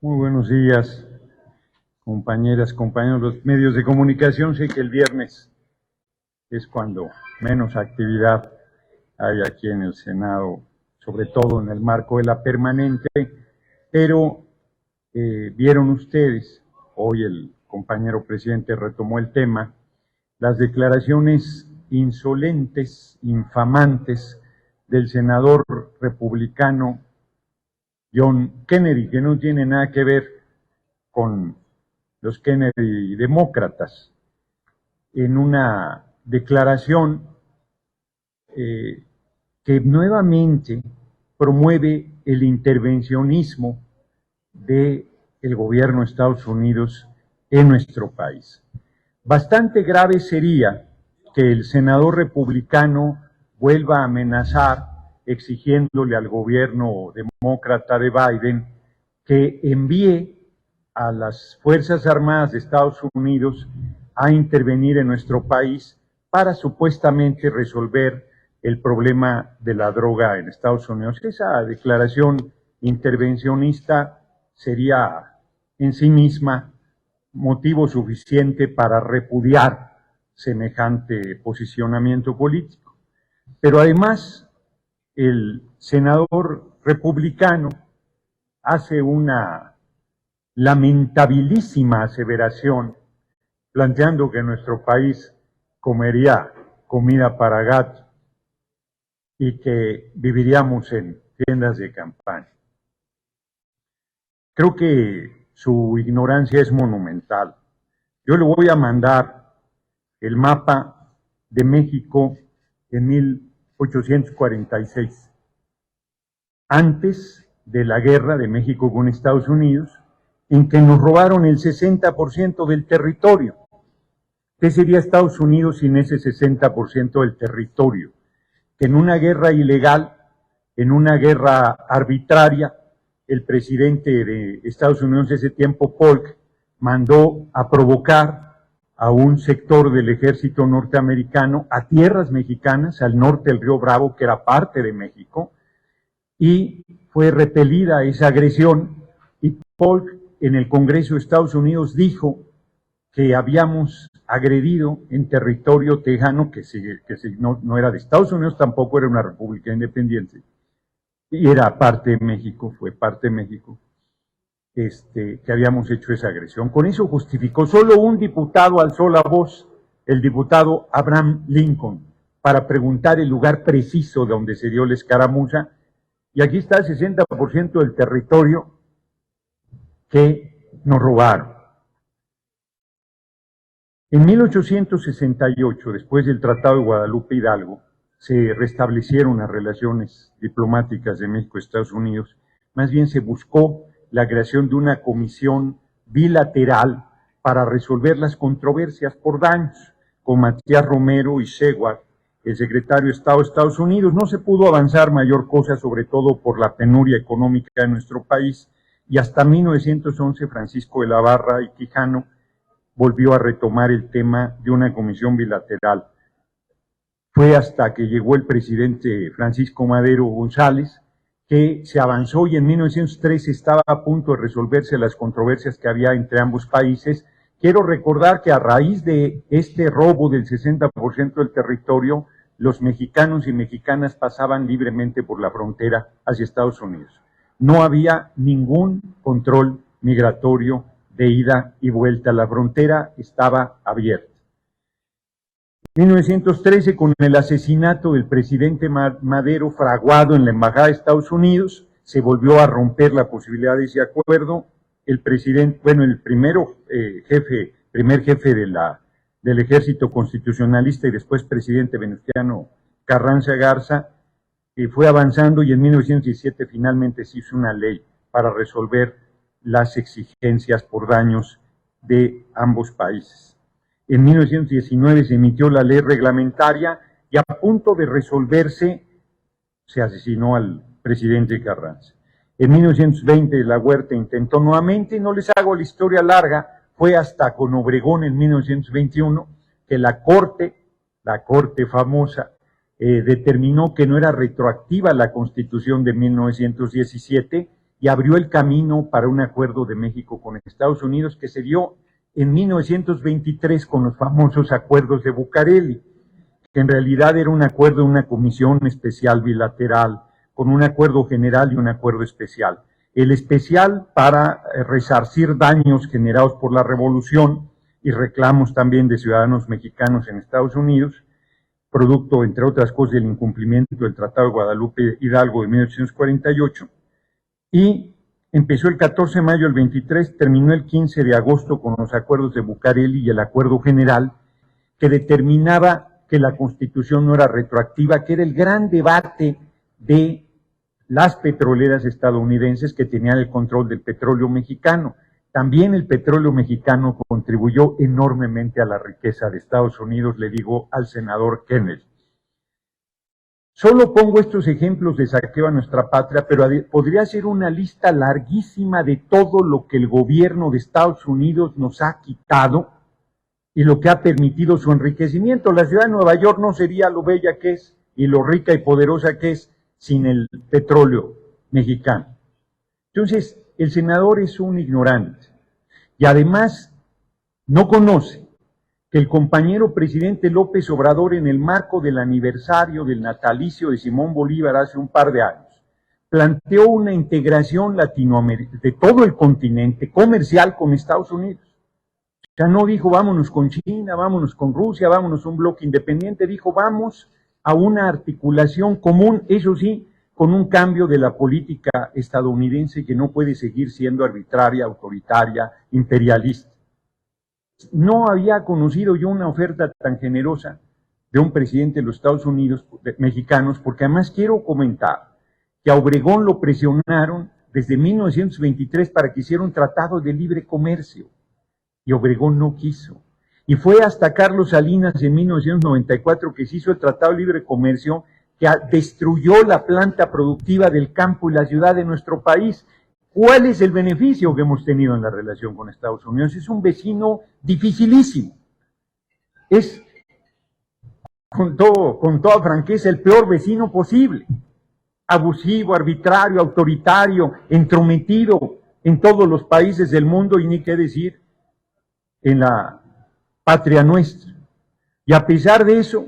Muy buenos días, compañeras, compañeros de los medios de comunicación. Sé que el viernes es cuando menos actividad hay aquí en el Senado, sobre todo en el marco de la permanente, pero vieron ustedes, hoy el compañero presidente retomó el tema, las declaraciones insolentes, infamantes del senador republicano John Kennedy, que no tiene nada que ver con los Kennedy demócratas, en una declaración que nuevamente promueve el intervencionismo del gobierno de Estados Unidos en nuestro país. Bastante grave sería que el senador republicano vuelva a amenazar exigiéndole al gobierno demócrata de Biden que envíe a las Fuerzas Armadas de Estados Unidos a intervenir en nuestro país para supuestamente resolver el problema de la droga en Estados Unidos. Esa declaración intervencionista sería en sí misma motivo suficiente para repudiar semejante posicionamiento político. Pero además, el senador republicano hace una lamentabilísima aseveración planteando que nuestro país comería comida para gato y que viviríamos en tiendas de campaña. Creo que su ignorancia es monumental. Yo le voy a mandar el mapa de México en 1846, antes de la guerra de México con Estados Unidos, en que nos robaron el 60% del territorio. ¿Qué sería Estados Unidos sin ese 60% del territorio? Que en una guerra ilegal, en una guerra arbitraria, el presidente de Estados Unidos de ese tiempo, Polk, mandó a provocar a un sector del ejército norteamericano a tierras mexicanas, al norte del río Bravo, que era parte de México, y fue repelida esa agresión, y Polk en el Congreso de Estados Unidos dijo que habíamos agredido en territorio tejano, que no era de Estados Unidos, tampoco era una república independiente, y era parte de México, fue parte de México, que habíamos hecho esa agresión. Con eso justificó. Solo un diputado alzó la voz, el diputado Abraham Lincoln, para preguntar el lugar preciso de donde se dio la escaramuza, y aquí está el 60% del territorio que nos robaron. En 1868, después del Tratado de Guadalupe Hidalgo, se restablecieron las relaciones diplomáticas de México y Estados Unidos. Más bien se buscó la creación de una comisión bilateral para resolver las controversias por daños, con Matías Romero y Seward, el secretario de Estado de Estados Unidos. No se pudo avanzar mayor cosa, sobre todo por la penuria económica de nuestro país, y hasta 1911 Francisco de la Barra y Quijano volvió a retomar el tema de una comisión bilateral. Fue hasta que llegó el presidente Francisco Madero González que se avanzó, y en 1913 estaba a punto de resolverse las controversias que había entre ambos países. Quiero recordar que a raíz de este robo del 60% del territorio, los mexicanos y mexicanas pasaban libremente por la frontera hacia Estados Unidos. No había ningún control migratorio de ida y vuelta, la frontera estaba abierta. En 1913, con el asesinato del presidente Madero fraguado en la Embajada de Estados Unidos, se volvió a romper la posibilidad de ese acuerdo. El presidente, el primer jefe del Ejército Constitucionalista y después presidente Venustiano Carranza Garza, fue avanzando, y en 1917 finalmente se hizo una ley para resolver las exigencias por daños de ambos países. En 1919 se emitió la ley reglamentaria, y a punto de resolverse se asesinó al presidente Carranza. En 1920 la Huerta intentó nuevamente, y no les hago la historia larga, fue hasta con Obregón en 1921 que la corte famosa, determinó que no era retroactiva la Constitución de 1917, y abrió el camino para un acuerdo de México con Estados Unidos que se dio en 1923 con los famosos acuerdos de Bucareli, que en realidad era un acuerdo de una comisión especial bilateral, con un acuerdo general y un acuerdo especial. El especial para resarcir daños generados por la revolución y reclamos también de ciudadanos mexicanos en Estados Unidos, producto, entre otras cosas, del incumplimiento del Tratado de Guadalupe Hidalgo de 1848, y empezó el 14 de mayo del 23, terminó el 15 de agosto con los acuerdos de Bucareli y el acuerdo general que determinaba que la Constitución no era retroactiva, que era el gran debate de las petroleras estadounidenses que tenían el control del petróleo mexicano. También el petróleo mexicano contribuyó enormemente a la riqueza de Estados Unidos, le digo al senador Kennedy. Solo pongo estos ejemplos de saqueo a nuestra patria, pero podría ser una lista larguísima de todo lo que el gobierno de Estados Unidos nos ha quitado y lo que ha permitido su enriquecimiento. La ciudad de Nueva York no sería lo bella que es y lo rica y poderosa que es sin el petróleo mexicano. Entonces, el senador es un ignorante y además no conoce que el compañero presidente López Obrador, en el marco del aniversario del natalicio de Simón Bolívar hace un par de años, planteó una integración latinoamericana de todo el continente comercial con Estados Unidos. O sea, no dijo vámonos con China, vámonos con Rusia, vámonos a un bloque independiente, dijo vamos a una articulación común, eso sí, con un cambio de la política estadounidense que no puede seguir siendo arbitraria, autoritaria, imperialista. No había conocido yo una oferta tan generosa de un presidente de los Estados Unidos mexicanos, porque además quiero comentar que a Obregón lo presionaron desde 1923 para que hiciera un tratado de libre comercio. Y Obregón no quiso. Y fue hasta Carlos Salinas en 1994 que se hizo el Tratado de Libre Comercio, que destruyó la planta productiva del campo y la ciudad de nuestro país. ¿Cuál es el beneficio que hemos tenido en la relación con Estados Unidos? Es un vecino dificilísimo. Es, con toda franqueza, el peor vecino posible. Abusivo, arbitrario, autoritario, entrometido en todos los países del mundo y ni qué decir en la patria nuestra. Y a pesar de eso,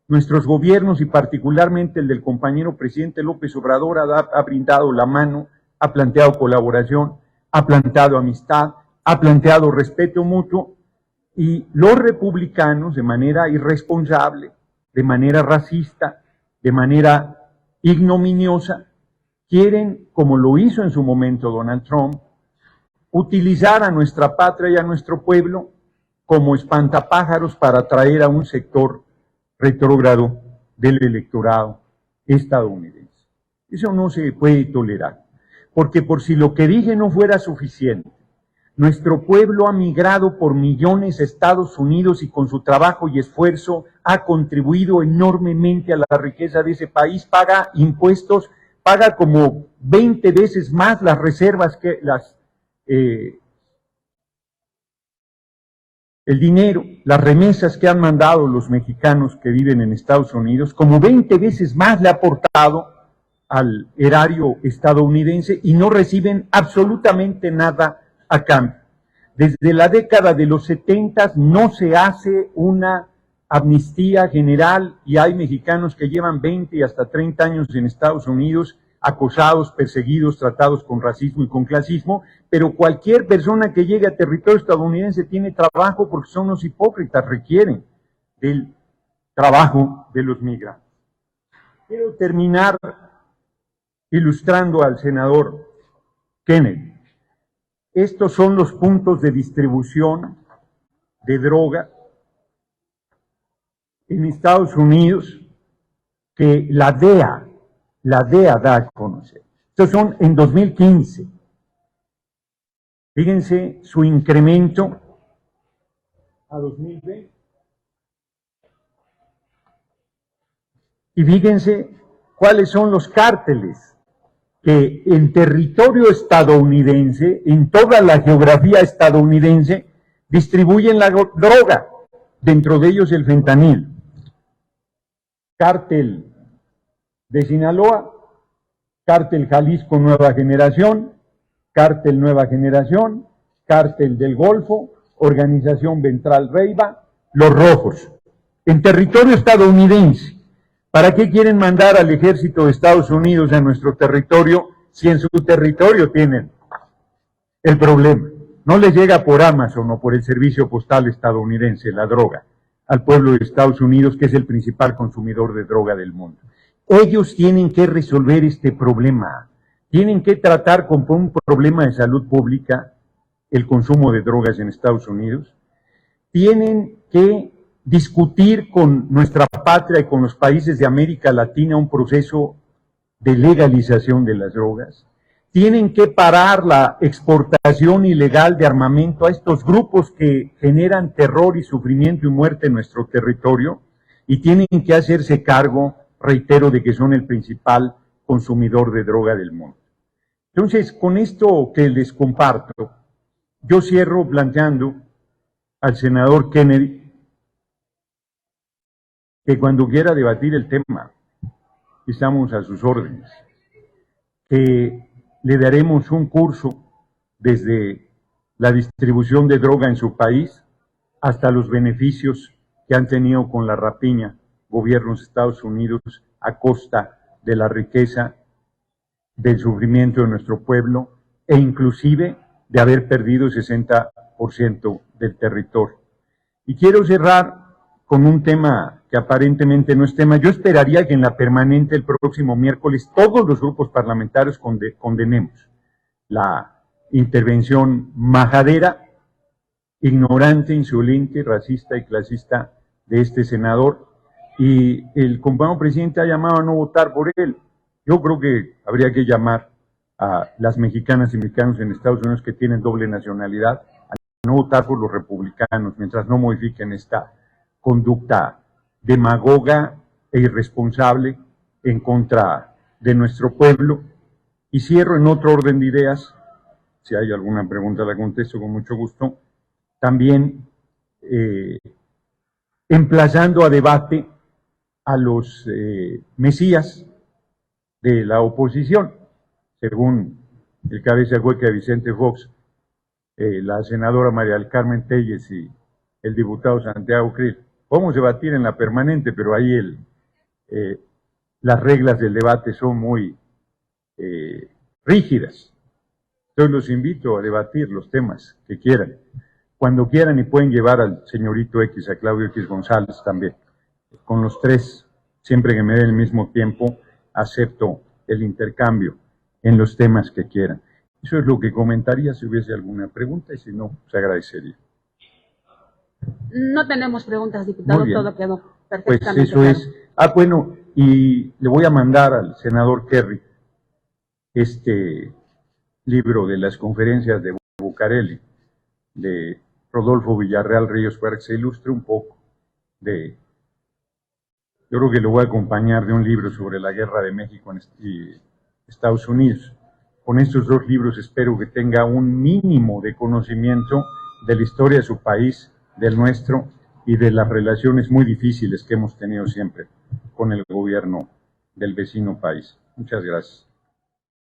nuestros gobiernos y particularmente el del compañero presidente López Obrador ha brindado la mano, ha planteado colaboración, ha planteado amistad, ha planteado respeto mutuo, y los republicanos de manera irresponsable, de manera racista, de manera ignominiosa, quieren, como lo hizo en su momento Donald Trump, utilizar a nuestra patria y a nuestro pueblo como espantapájaros para atraer a un sector retrógrado del electorado estadounidense. Eso no se puede tolerar, porque por si lo que dije no fuera suficiente, nuestro pueblo ha migrado por millones a Estados Unidos y con su trabajo y esfuerzo ha contribuido enormemente a la riqueza de ese país, paga impuestos, paga como 20 veces más las reservas que el dinero, las remesas que han mandado los mexicanos que viven en Estados Unidos, como 20 veces más le ha aportado al erario estadounidense y no reciben absolutamente nada a cambio. Desde la década de los 70 no se hace una amnistía general y hay mexicanos que llevan 20 y hasta 30 años en Estados Unidos acosados, perseguidos, tratados con racismo y con clasismo, pero cualquier persona que llegue a territorio estadounidense tiene trabajo porque son los hipócritas, requieren del trabajo de los migrantes. Quiero terminar ilustrando al senador Kennedy. Estos son los puntos de distribución de droga en Estados Unidos que la DEA da a conocer. Estos son en 2015. Fíjense su incremento a 2020. Y fíjense cuáles son los cárteles que en territorio estadounidense, en toda la geografía estadounidense, distribuyen la droga, dentro de ellos el fentanil. Cártel de Sinaloa, Cártel Jalisco Nueva Generación, Cártel Nueva Generación, Cártel del Golfo, Organización Ventral Reiva, Los Rojos, en territorio estadounidense. ¿Para qué quieren mandar al ejército de Estados Unidos a nuestro territorio si en su territorio tienen el problema? No les llega por Amazon o por el servicio postal estadounidense la droga al pueblo de Estados Unidos, que es el principal consumidor de droga del mundo. Ellos tienen que resolver este problema, tienen que tratar como un problema de salud pública el consumo de drogas en Estados Unidos, tienen que discutir con nuestra patria y con los países de América Latina un proceso de legalización de las drogas, tienen que parar la exportación ilegal de armamento a estos grupos que generan terror y sufrimiento y muerte en nuestro territorio, y tienen que hacerse cargo, reitero, de que son el principal consumidor de droga del mundo. Entonces, con esto que les comparto, yo cierro planteando al senador Kennedy que cuando quiera debatir el tema, estamos a sus órdenes, que le daremos un curso desde la distribución de droga en su país hasta los beneficios que han tenido con la rapiña gobiernos de Estados Unidos a costa de la riqueza, del sufrimiento de nuestro pueblo e inclusive de haber perdido el 60% del territorio. Y quiero cerrar con un tema que aparentemente no es tema. Yo esperaría que en la permanente el próximo miércoles todos los grupos parlamentarios condenemos la intervención majadera, ignorante, insolente, racista y clasista de este senador, y el compañero presidente ha llamado a no votar por él. Yo creo que habría que llamar a las mexicanas y mexicanos en Estados Unidos que tienen doble nacionalidad a no votar por los republicanos mientras no modifiquen esta conducta demagoga e irresponsable en contra de nuestro pueblo. Y cierro en otro orden de ideas, si hay alguna pregunta la contesto con mucho gusto, también emplazando a debate a los mesías de la oposición, según el cabeza hueca de Vicente Fox, la senadora María del Carmen Telles y el diputado Santiago Krill. Podemos debatir en la permanente, pero ahí las reglas del debate son muy rígidas. Entonces los invito a debatir los temas que quieran, cuando quieran, y pueden llevar al señorito X, a Claudio X González también. Con los tres, siempre que me den el mismo tiempo, acepto el intercambio en los temas que quieran. Eso es lo que comentaría si hubiese alguna pregunta, y si no, se agradecería. No tenemos preguntas, diputado, todo quedó perfectamente pues eso claro. es. Bueno, y le voy a mandar al senador Kerry este libro de las conferencias de Bucareli, de Rodolfo Villarreal Ríos, para que se ilustre un poco de... Yo creo que lo voy a acompañar de un libro sobre la guerra de México y Estados Unidos. Con estos dos libros espero que tenga un mínimo de conocimiento de la historia de su país, del nuestro, y de las relaciones muy difíciles que hemos tenido siempre con el gobierno del vecino país. Muchas gracias.